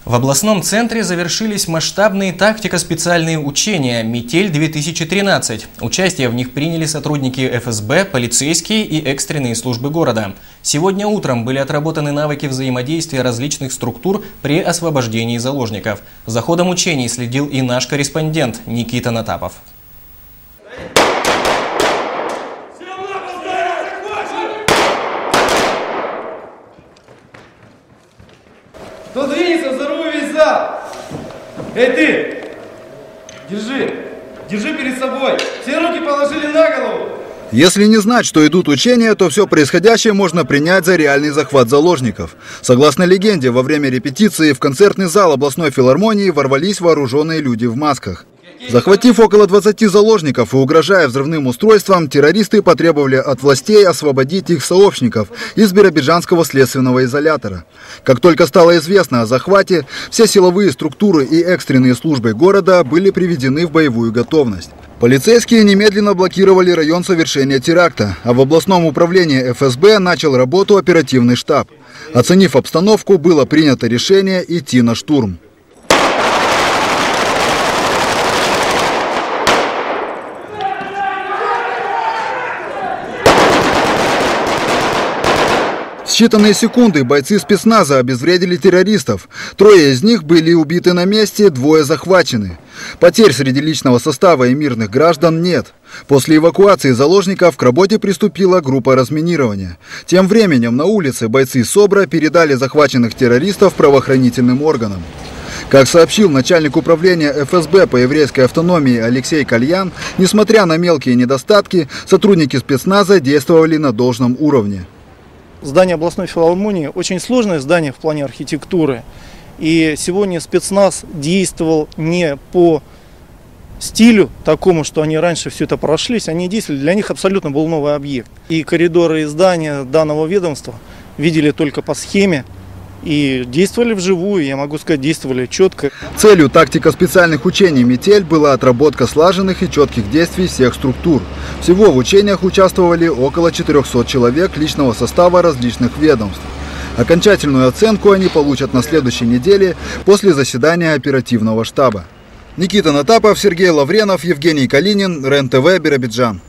В областном центре завершились масштабные тактико-специальные учения «Метель-2013». Участие в них приняли сотрудники ФСБ, полицейские и экстренные службы города. Сегодня утром были отработаны навыки взаимодействия различных структур при освобождении заложников. За ходом учений следил и наш корреспондент Никита Натапов. Кто двинется, взорву весь зал! Эй, ты! Держи перед собой! Все руки положили на голову! Если не знать, что идут учения, то все происходящее можно принять за реальный захват заложников. Согласно легенде, во время репетиции в концертный зал областной филармонии ворвались вооруженные люди в масках. Захватив около 20 заложников и угрожая взрывным устройством, террористы потребовали от властей освободить их сообщников из биробиджанского следственного изолятора. Как только стало известно о захвате, все силовые структуры и экстренные службы города были приведены в боевую готовность. Полицейские немедленно блокировали район совершения теракта, а в областном управлении ФСБ начал работу оперативный штаб. Оценив обстановку, было принято решение идти на штурм. В считанные секунды бойцы спецназа обезвредили террористов. 3 из них были убиты на месте, 2 захвачены. Потерь среди личного состава и мирных граждан нет. После эвакуации заложников к работе приступила группа разминирования. Тем временем на улице бойцы СОБРа передали захваченных террористов правоохранительным органам. Как сообщил начальник управления ФСБ по еврейской автономии Алексей Кальян, несмотря на мелкие недостатки, сотрудники спецназа действовали на должном уровне. Здание областной филармонии очень сложное здание в плане архитектуры. И сегодня спецназ действовал не по стилю такому, что они раньше все это прошлись. Они действовали, для них абсолютно был новый объект. И коридоры и здания данного ведомства видели только по схеме. И действовали вживую, я могу сказать, действовали четко. Целью тактико-специальных учений «Метель» была отработка слаженных и четких действий всех структур. Всего в учениях участвовали около 400 человек личного состава различных ведомств. Окончательную оценку они получат на следующей неделе после заседания оперативного штаба. Никита Натапов, Сергей Лавренов, Евгений Калинин, РЕН-ТВ, Биробиджан.